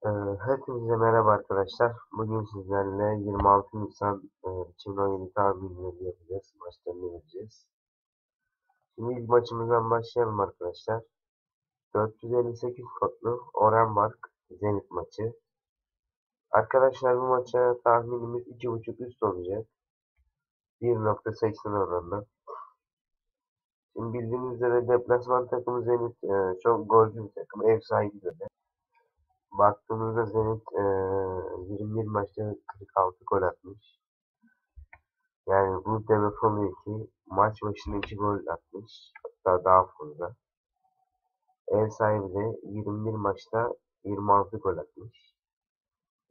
Ee, Hepinize merhaba arkadaşlar. Bugün sizlerle 26 Nisan 2017 tahminleri yapacağız. Maçlarını vereceğiz. Şimdi ilk maçımızdan başlayalım arkadaşlar. 458 kodlu Orenburg Zenit maçı. Arkadaşlar bu maça tahminimiz 2.5 üst olacak. 1.80 oranında. Şimdi bildiğiniz üzere deplasman takımı Zenit çok golcü bir takım. Ev sahibi de. Baktığımızda Zenit 21 maçta 46 gol atmış. Yani bu demek oluyor ki maç başına 2 gol atmış. Hatta daha fazla. Ev sahibi de 21 maçta 26 gol atmış.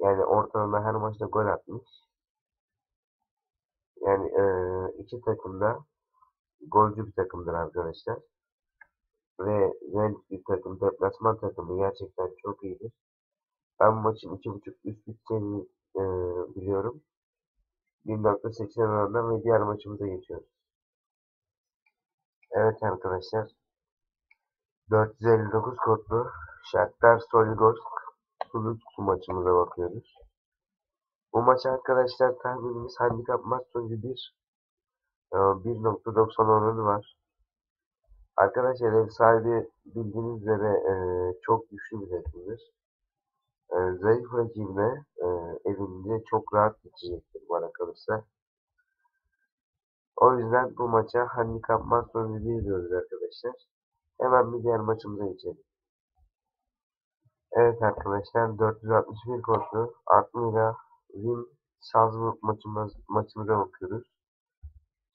Yani ortalama her maçta gol atmış. Yani iki takım da golcü bir takımdır arkadaşlar. Ve Zenit bir takım, deplasman takımı gerçekten çok iyidir. Ben maçın 2.5 üst biteceğini biliyorum. 1.80 oranından ve diğer maçımıza geçiyoruz. Evet arkadaşlar. 459 kodlu Shakhtar Soligorsk Sulut maçımıza bakıyoruz. Bu maç arkadaşlar tahminimiz handikap maç sonucu 1.90 oranı var. Arkadaşlar ev sahibi bildiğiniz üzere çok güçlü bir takımdır. Zayıf rakibine evinde çok rahat geçecektir bana kalırsa. O yüzden bu maça handikap maç sonucu 1 diyoruz arkadaşlar. Hemen bir diğer maçımıza geçelim. Evet arkadaşlar 461 kodlu Admira Wien Salzburg maçımıza bakıyoruz.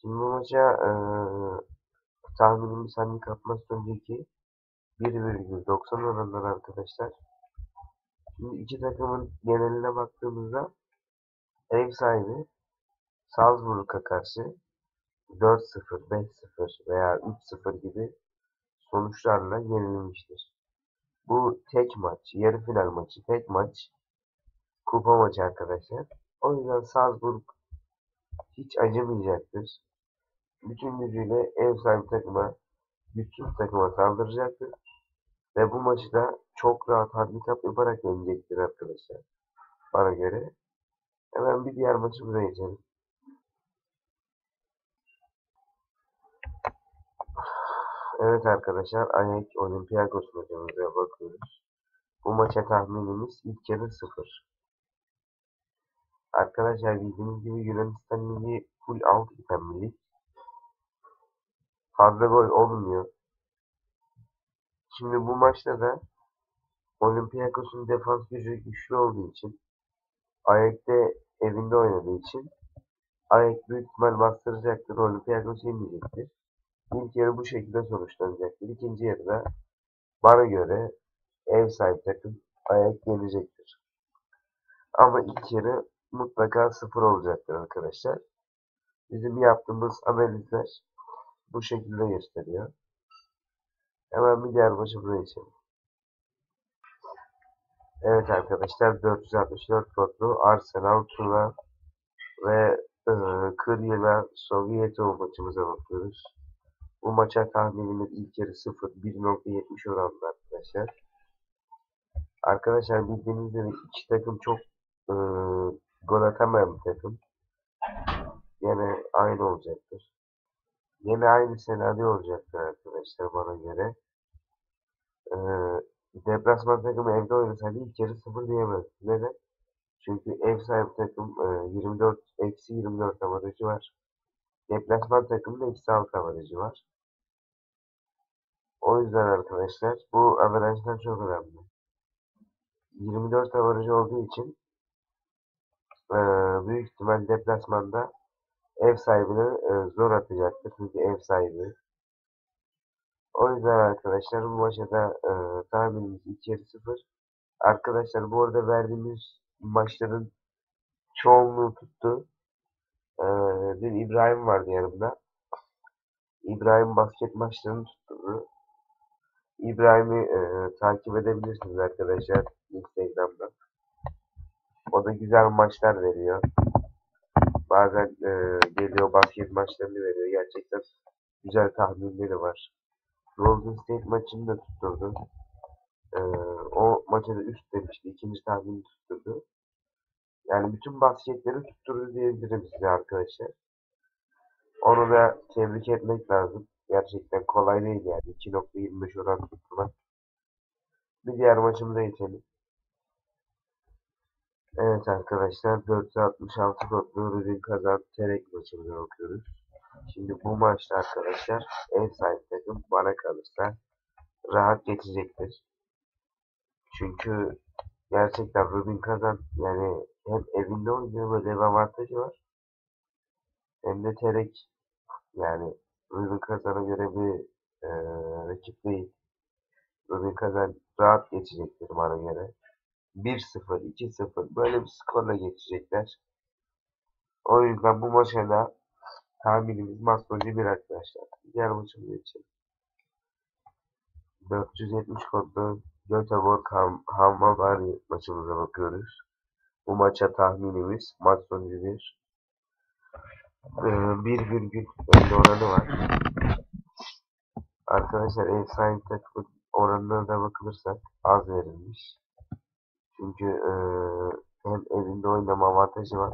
Şimdi bu maça tahminimiz handikap maç önceki 1,90 oranlar arkadaşlar. Şimdi iki takımın geneline baktığımızda ev sahibi Salzburg'a karşı 4-0, 5-0 veya 3-0 gibi sonuçlarla yenilmiştir. Bu tek maç, yarı final maçı, tek maç, kupa maçı arkadaşlar. O yüzden Salzburg hiç acımayacaktır. Bütün gücüyle ev sahibi takıma, güçsüz takıma saldıracaktır. Ve bu maçı da çok rahat handikap yaparak yenecektir arkadaşlar. Bana göre. Hemen bir diğer maçımıza geçelim. Evet arkadaşlar, AEK Olympiakos maçımıza bakıyoruz. Bu maça tahminimiz ilk yarı 0. Arkadaşlar bildiğiniz gibi Yunanistan Ligi full out biten bir lig. Fazla gol olmuyor. Şimdi bu maçta da Olympiakos'un defans gücü güçlü olduğu için AEK'te evinde oynadığı için AEK büyük ihtimal bastıracaktır. Olympiakos yenmeyecektir. İlk yarı bu şekilde sonuçlanacaktır. İkinci yarıda bana göre ev sahibi takım AEK yenecektir. Ama ilk yarı mutlaka 0 olacaktır arkadaşlar. Bizim yaptığımız analizler bu şekilde gösteriyor. Hemen bir diğer maçımıza geçelim. Evet arkadaşlar 464 kodlu Arsenal Tuna ve Kırıla Sovyetov maçımıza bakıyoruz. Bu maça tahminimiz ilk yarı 0 1.70 oranında arkadaşlar. Arkadaşlar bildiğiniz gibi iki takım çok e, gol atamayan bir takım. Yine aynı olacaktır. Yine aynı senaryo olacaktır arkadaşlar bana göre. E, Deplasman takımı evde oynasaydı ilk yarı 0 diyemez. Neden? Çünkü ev sahibi takım 24 eksi 24 avarajı var. Deplasman takımın eksi 6 avarajı var. O yüzden arkadaşlar bu avarajlar çok önemli. 24 avarajı olduğu için büyük ihtimal deplasmanda ev sahibine zor atacaktır. Çünkü ev sahibi. O yüzden arkadaşlar bu maçta da tahminimiz 2 yarı 0. Arkadaşlar bu arada verdiğimiz maçların çoğunluğu tuttu. Dün İbrahim vardı yanımda. İbrahim basket maçlarını tutturdu. İbrahim'i takip edebilirsiniz arkadaşlar Instagram'da. O da güzel maçlar veriyor. Bazen geliyor basket maçlarını veriyor. Gerçekten güzel tahminleri var. Golden State maçını da tutturdu. O maç maça da üst demişti. İkinci tahmini tutturdu. Yani bütün basketleri tutturdu diyebilirim size arkadaşlar. Onu da tebrik etmek lazım. Gerçekten kolay değil yani. 2.25 oran tutturmak. Bir diğer maçımıza geçelim. Evet arkadaşlar, 466 kodlu Rubin Kazan Terek maçımıza bakıyoruz. Şimdi bu maçta arkadaşlar ev sahibi takım bana kalırsa rahat geçecektir. Çünkü gerçekten Rubin Kazan yani hem evinde oynuyor, böyle bir avantajı var. Hem de Terek yani Rubin Kazan'a göre bir rakip değil. Rubin Kazan rahat geçecektir bana göre. 1-0, 2-0 böyle bir skorla geçecekler. O yüzden bu maça da tahminimiz Masloji bir arkadaşlar. Diğer maçımız için 470 kodlu Göteborg Hamamari maçımıza bakıyoruz. Bu maça tahminimiz maç sonucu 1,1 önde oranı var. Arkadaşlar ev sahibi takımın oranına da bakılırsa az verilmiş. Çünkü hem evinde oynama avantajı var.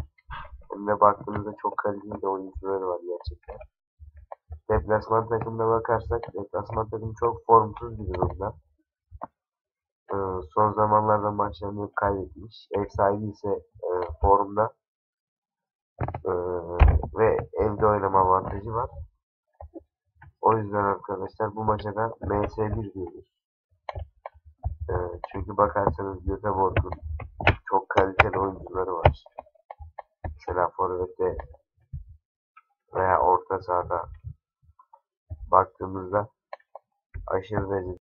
Hem de baktığınızda çok kaliteli de oyuncuları var gerçekten. Deplasman takımına bakarsak deplasman takım çok formsuz bir durumda. Son zamanlarda maçlarını hep kaybetmiş. Ev sahibi ise formda ve evde oynama avantajı var. O yüzden arkadaşlar bu maça da MS1 diyoruz. Çünkü bakarsanız Göteborg'un çok kaliteli oyuncuları var. Mesela forvette veya orta sahada baktığımızda aşırı derecede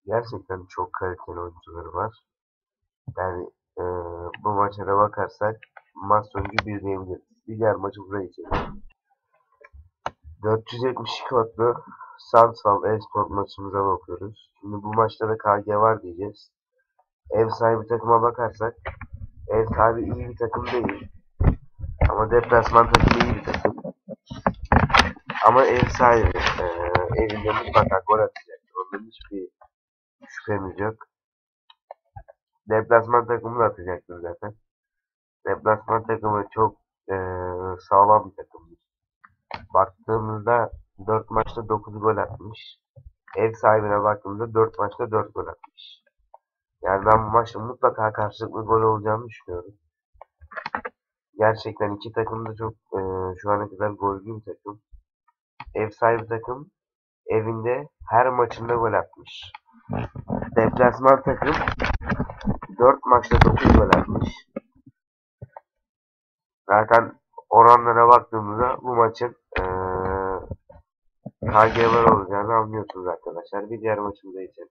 gerçekten çok kaliteli oyuncuları var. Yani bu maça da bakarsak maç sonucu 1 diyebiliriz. Diğer maçımıza geçelim. 472 kodlu Sansal Esport maçımıza bakıyoruz. Şimdi bu maçta da KG var diyeceğiz. Ev sahibi takıma bakarsak ev sahibi iyi bir takım değil. Ama deplasman takımı iyi bir takım. Ama ev sahibi evinde mutlaka gol atacaktır. Ondan hiçbir şüphemiz yok. Deplasman takımı da atacaktır zaten. Deplasman takımı çok sağlam bir takımdır. Baktığımızda 4 maçta 9 gol atmış. Ev sahibine baktığımda 4 maçta 4 gol atmış. Yani ben bu maçta mutlaka karşılıklı gol olacağını düşünüyorum. Gerçekten iki takım da çok şu ana kadar golcü bir takım. Ev sahibi takım evinde her maçında gol atmış. Deplasman takım 4 maçta 9 gol atmış. Zaten oranlara baktığımızda bu maçın KG'ler olacağını anlıyorsunuz arkadaşlar. Bir diğer maçımıza geçelim.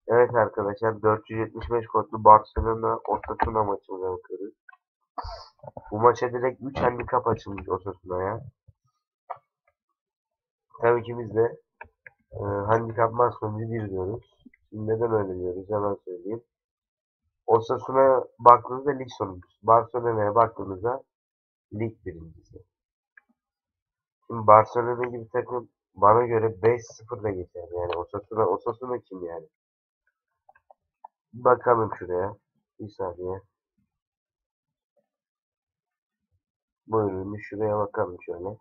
Evet arkadaşlar, 475 kodlu Barcelona Osasuna maçımıza bakıyoruz. Bu maça direkt 3 handikap açılmış Osasuna'ya. Tabii ki biz de handikap maç sonucu 1 diyoruz. Şimdi neden öyle diyoruz hemen söyleyeyim. Osasuna'ya baktığınızda lig sonuncusu. Barcelona'ya baktığınızda lig birincisi. Şimdi Barcelona gibi takım bana göre 5-0'da geçer. Yani Osasuna kim yani? Bakalım şuraya. Bir saniye. Buyurun şuraya bakalım şöyle.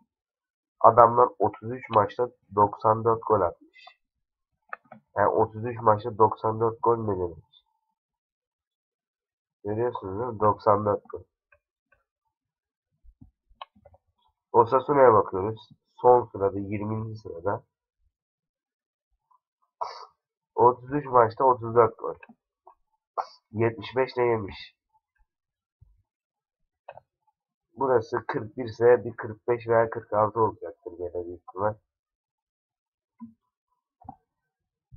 Adamlar 33 maçta 94 gol atmış. Yani 33 maçta 94 gol ne demek? Görüyorsunuz değil mi? 94 gol. Osasuna'ya bakıyoruz. Son sırada 20. sırada. 33 maçta 34 gol. 75 ne yemiş? Burası 41 ise bir 45 veya 46 olacaktır gene büyük ihtimal.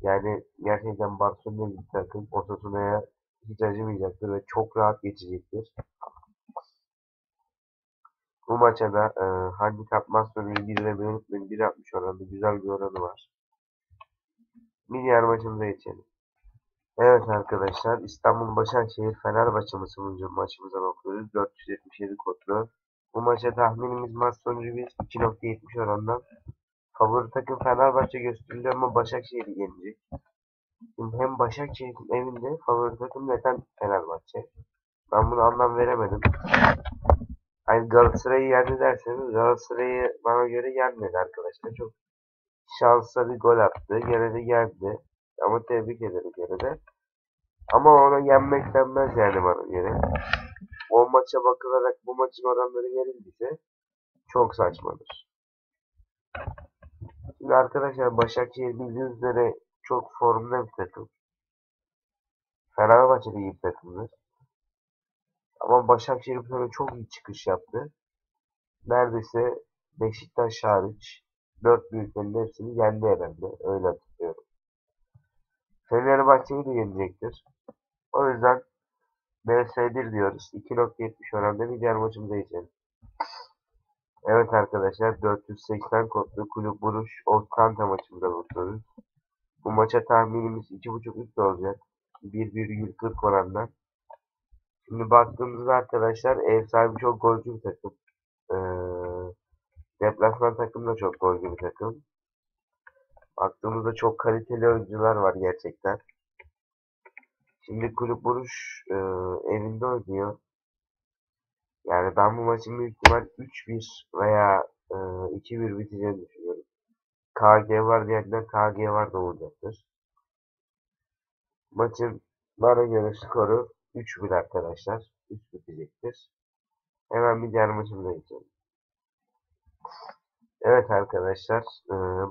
Yani gerçekten Barcelona gibi takım Osasuna'ya hiç acımayacaktır ve çok rahat geçecektir. Bu maça da handikap maç sonucu 1 demeyi unutmayın. 1.60 oranında güzel bir oranı var. Bir diğer maçımıza geçelim. Evet arkadaşlar, İstanbul Başakşehir Fenerbahçe maçımıza bakıyoruz. 477 kodlu. Bu maça tahminimiz maç sonucu 2.70 orandan. Favori takım Fenerbahçe gösteriliyor ama Başakşehir'i yenecek. Şimdi hem Başakşehir'in evinde favori takım neden Fenerbahçe? Ben buna anlam veremedim. Hani Galatasaray'ı yendi derseniz Galatasaray'ı bana göre yenmedi arkadaşlar. Çok şanslı bir gol attı. Gene de yendi. Ama tebrik ederim gene de. Ama ona yenmek denmez yani bana göre. O maça bakılarak bu maçın oranları verildiyse çok saçmadır. Şimdi arkadaşlar Başakşehir bildiğiniz üzere çok formda bir takım. Fenerbahçe de iyi bir takımdır. Ama Başakşehir bu sene çok iyi çıkış yaptı. Neredeyse Beşiktaş hariç 4 büyüklerin hepsini yendi herhalde. Öyle hatırlıyorum. Fenerbahçe'yi de yenecektir. O yüzden BS1 diyoruz. 2.70 oranda bir diğer maçımıza geçelim. Evet arkadaşlar 480 kodlu kulüp vuruş Oskanta maçımıza bakıyoruz. Bu maça tahminimiz 2.5 üst olacak. 1,40 orandan. Şimdi baktığımızda arkadaşlar ev sahibi çok golcü bir takım. Ee, Deplasman takım da çok golcü bir takım. Baktığımızda çok kaliteli oyuncular var gerçekten. Şimdi kulüp vuruş evinde oynuyor. Yani ben bu maçın büyük ihtimal 3-1 veya 2-1 biteceğini düşünüyorum. KG var diyenler KG var da olacaktır. Maçın bana göre skoru 3-1 arkadaşlar. 3 bitecektir. Hemen bir diğer maçımıza geçelim. Evet arkadaşlar.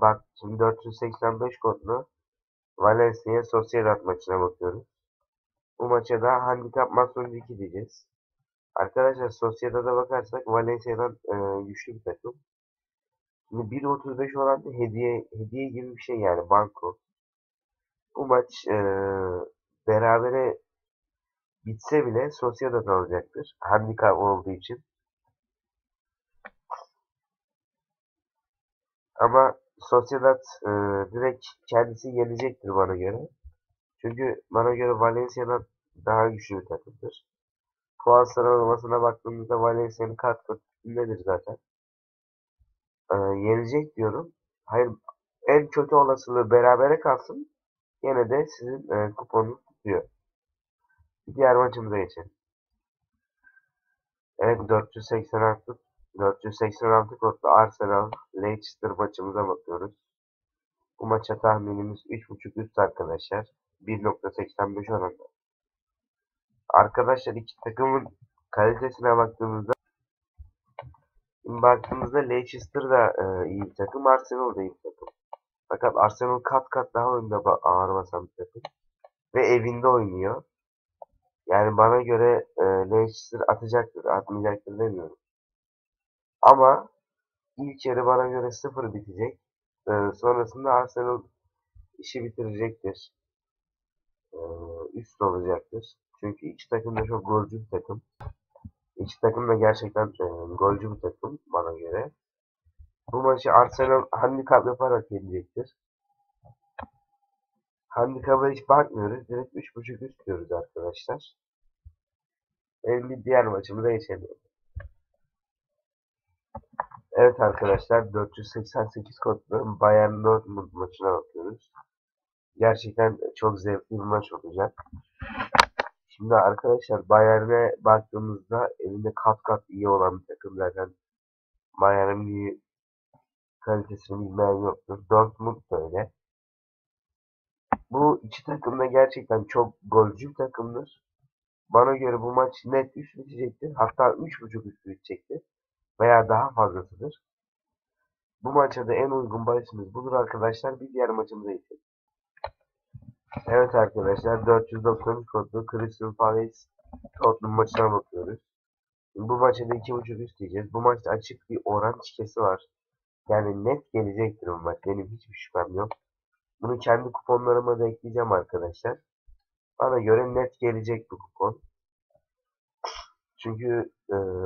Bak şimdi 485 kodlu Valencia Sociedad maçına bakıyoruz. Bu maça da handikap maç sonucu 2 diyeceğiz. Arkadaşlar Sociedad'a bakarsak Valencia'dan güçlü bir takım. Şimdi 1.35 oranda hediye gibi bir şey yani banko. Bu maç berabere bitse bile Sociedad alacaktır. Handikap olduğu için. Ama Sociedad direkt kendisi yenecektir bana göre. Çünkü bana göre Valencia'dan daha güçlü bir takımdır. Puan sıralamasına baktığımızda Valencia'nın kat kat üstündedir zaten. Yenecek diyorum. Hayır, en kötü olasılığı berabere kalsın. Yine de sizin kuponunuz tutuyor. Diğer maçımıza geçelim. Evet 486 kodlu Arsenal Leicester maçımıza bakıyoruz. Bu maça tahminimiz 3.5 üst arkadaşlar. 1.85 oranda. Arkadaşlar iki takımın kalitesine baktığımızda Leicester da iyi bir takım, Arsenal da iyi bir takım. Fakat Arsenal kat kat daha önde ağır basan bir takım. Ve evinde oynuyor. Yani bana göre Leicester atacaktır, atmayacaktır demiyorum. Ama ilk yarı bana göre 0 bitecek. Sonrasında Arsenal işi bitirecektir. E, Üst olacaktır. Çünkü iki takım da çok golcü bir takım. İki takım da gerçekten golcü bir takım bana göre. Bu maçı Arsenal handikap yaparak yenecektir. Handikap'a hiç bakmıyoruz. Direkt 3.5 üst diyoruz arkadaşlar. Bir diğer maçımıza geçelim. Evet arkadaşlar 488 kodlu Bayern Dortmund maçına bakıyoruz. Gerçekten çok zevkli bir maç olacak. Şimdi arkadaşlar Bayern'e baktığımızda elinde kat kat iyi olan bir takım zaten. Bayern'in bir kalitesini bilmeyen yoktur. Dortmund da öyle. Bu iki takım da gerçekten çok golcü bir takımdır. Bana göre bu maç net üst bitecektir. Hatta 3.5 üst bitecektir. Veya daha fazlasıdır. Bu maça da en uygun bahisimiz budur arkadaşlar. Bir diğer maçımıza geçelim. Evet arkadaşlar 493 kodlu Crystal Palace Tottenham maçına bakıyoruz. Bu maça da 2.5 üst diyeceğiz. Bu maçta açık bir oran çikesi var. Yani net gelecektir bu maç. Benim hiçbir şüphem yok. Bunu kendi kuponlarıma da ekleyeceğim arkadaşlar. Bana göre net gelecek bu kupon. Çünkü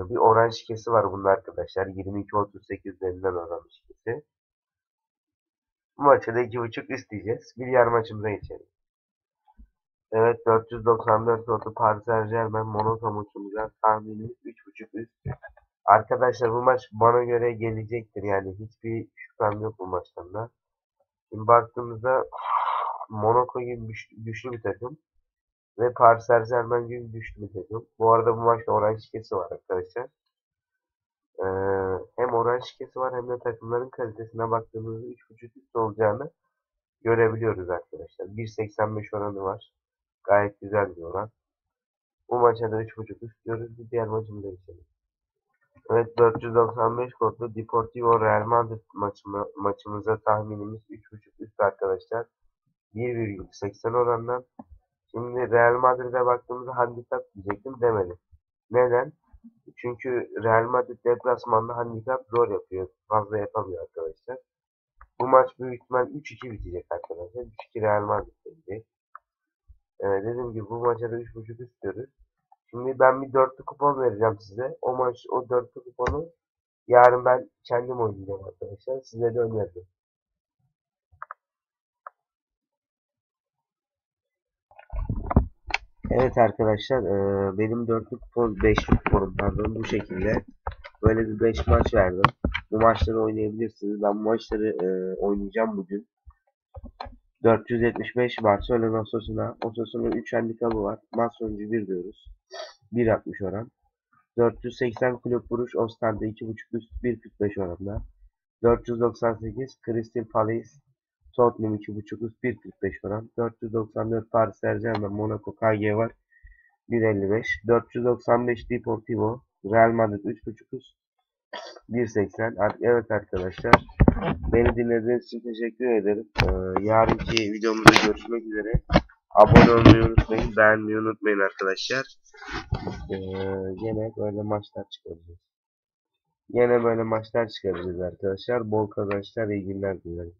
bir oran şikesi var bunda arkadaşlar. 22.38 üzerinden oran şikesi. Bu maça da 2.5 üst diyeceğiz. Bir diğer maçımıza geçelim. Evet 494 orta Paris Saint-Germain Monaco maçımıza tahminimiz 3.5 üst. Arkadaşlar bu maç bana göre gelecektir. Yani hiçbir şüphem yok bu maçtan da. Şimdi baktığımızda Monaco gibi güçlü bir takım. Ve Paris Saint-Germain gibi güçlü bir takım. Bu arada bu maçta orange şikesi var arkadaşlar. Ee, Hem orange şikesi var hem de takımların kalitesine baktığımızda 3.5 üst olacağını görebiliyoruz arkadaşlar. 1.85 oranı var. Gayet güzel bir oran. Bu maça da 3.5 üst diyoruz. Bir diğer maçımıza geçelim. Evet, 495 kodlu Deportivo Real Madrid maçımıza tahminimiz 3.5 üst arkadaşlar. 1,80 orandan. Şimdi Real Madrid'e baktığımızda handikap diyecektim, demedim. Neden? Çünkü Real Madrid deplasmanda handikap zor yapıyor. Fazla yapamıyor arkadaşlar. Bu maç büyük ihtimal 3-2 bitecek arkadaşlar. 3-2 Real Madrid bitecek. Dediğim gibi bu maça da 3.5 istiyoruz. Şimdi ben bir dörtlü kupon vereceğim size. O dörtlü kuponu yarın ben kendim oynayacağım arkadaşlar. Size de öneririm. Evet arkadaşlar, benim dörtlü kupon, beşli kuponum pardon, bu şekilde. Böyle bir 5 maç verdim. Bu maçları oynayabilirsiniz. Ben bu maçları oynayacağım bugün. 475 Barcelona Osasuna 3 handikabı var. Maç sonucu 1 diyoruz. 1.60 oran. 480 kulüp vuruş Ostende 2.5 üst 1.45 oranında. 498 Crystal Palace Tottenham 2.5 üst 1.45 oran. 494 Paris Saint-Germain Monaco KG var. 1.55. 495 Deportivo Real Madrid 3.5 üst 1.80. Evet arkadaşlar, beni dinlediğiniz için teşekkür ederim. Yarınki videomuzda görüşmek üzere. Abone olmayı unutmayın. Beğenmeyi unutmayın arkadaşlar. Yine böyle maçlar çıkaracağız. Yine böyle maçlar çıkaracağız arkadaşlar. Bol kazançlar, iyi günler dilerim.